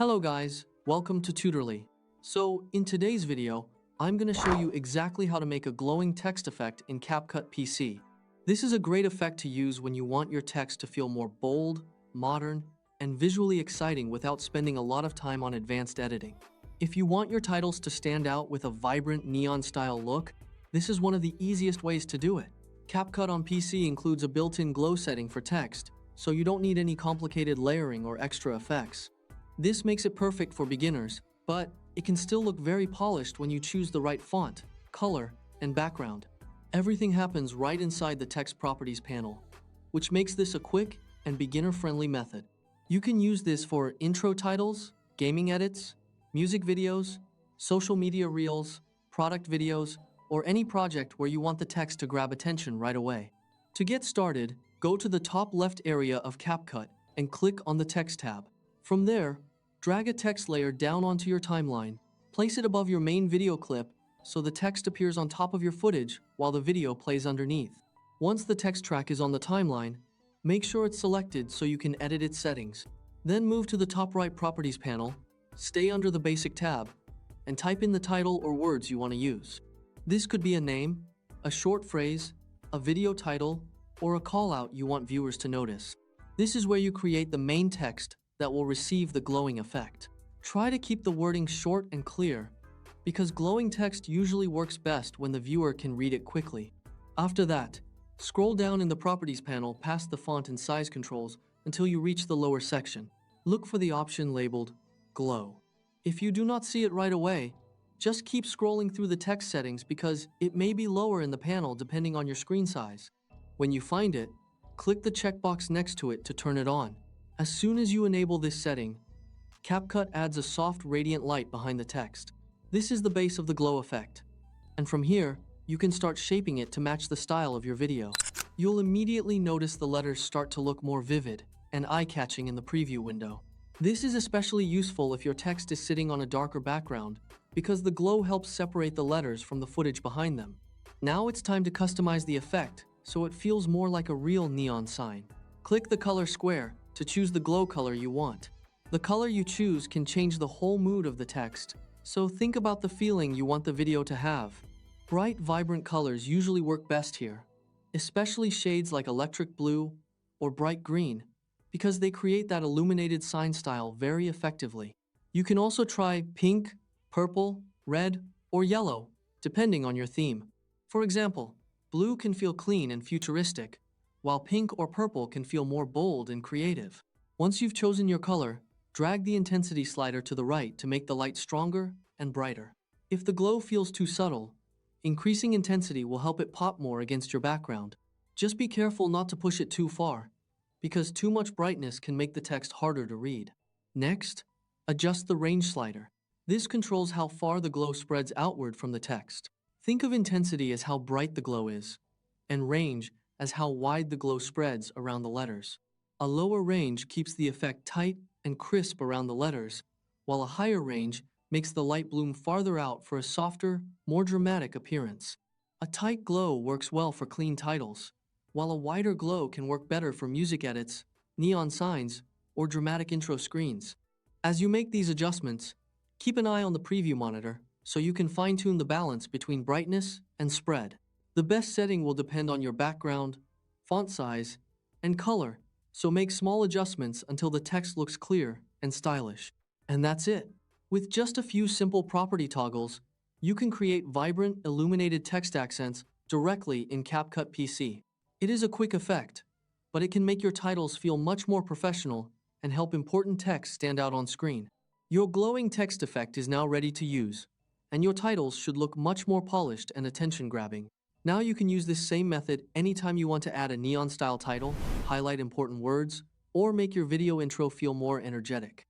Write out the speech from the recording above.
Hello guys, welcome to Tutorly. So in today's video, I'm going to show you exactly how to make a glowing text effect in CapCut PC. This is a great effect to use when you want your text to feel more bold, modern, and visually exciting without spending a lot of time on advanced editing. If you want your titles to stand out with a vibrant neon-style look, this is one of the easiest ways to do it. CapCut on PC includes a built-in glow setting for text, so you don't need any complicated layering or extra effects. This makes it perfect for beginners, but it can still look very polished when you choose the right font, color, and background. Everything happens right inside the text properties panel, which makes this a quick and beginner-friendly method. You can use this for intro titles, gaming edits, music videos, social media reels, product videos, or any project where you want the text to grab attention right away. To get started, go to the top left area of CapCut and click on the Text tab. From there, drag a text layer down onto your timeline. Place it above your main video clip so the text appears on top of your footage while the video plays underneath. Once the text track is on the timeline, make sure it's selected so you can edit its settings. Then move to the top right properties panel, stay under the basic tab, and type in the title or words you want to use. This could be a name, a short phrase, a video title, or a call-out you want viewers to notice. This is where you create the main text that will receive the glowing effect. Try to keep the wording short and clear, because glowing text usually works best when the viewer can read it quickly. After that, scroll down in the Properties panel past the font and size controls until you reach the lower section. Look for the option labeled Glow. If you do not see it right away, just keep scrolling through the text settings because it may be lower in the panel depending on your screen size. When you find it, click the checkbox next to it to turn it on. As soon as you enable this setting, CapCut adds a soft radiant light behind the text. This is the base of the glow effect. And from here, you can start shaping it to match the style of your video. You'll immediately notice the letters start to look more vivid and eye-catching in the preview window. This is especially useful if your text is sitting on a darker background, because the glow helps separate the letters from the footage behind them. Now it's time to customize the effect so it feels more like a real neon sign. Click the color square to choose the glow color you want. The color you choose can change the whole mood of the text, so think about the feeling you want the video to have. Bright, vibrant colors usually work best here, especially shades like electric blue or bright green, because they create that illuminated sign style very effectively. You can also try pink, purple, red, or yellow, depending on your theme. For example, blue can feel clean and futuristic, while pink or purple can feel more bold and creative. Once you've chosen your color, drag the intensity slider to the right to make the light stronger and brighter. If the glow feels too subtle, increasing intensity will help it pop more against your background. Just be careful not to push it too far, because too much brightness can make the text harder to read. Next, adjust the range slider. This controls how far the glow spreads outward from the text. Think of intensity as how bright the glow is, and range as how wide the glow spreads around the letters. A lower range keeps the effect tight and crisp around the letters, while a higher range makes the light bloom farther out for a softer, more dramatic appearance. A tight glow works well for clean titles, while a wider glow can work better for music edits, neon signs, or dramatic intro screens. As you make these adjustments, keep an eye on the preview monitor so you can fine-tune the balance between brightness and spread. The best setting will depend on your background, font size, and color, so make small adjustments until the text looks clear and stylish. And that's it. With just a few simple property toggles, you can create vibrant, illuminated text accents directly in CapCut PC. It is a quick effect, but it can make your titles feel much more professional and help important text stand out on screen. Your glowing text effect is now ready to use, and your titles should look much more polished and attention-grabbing. Now you can use this same method anytime you want to add a neon-style title, highlight important words, or make your video intro feel more energetic.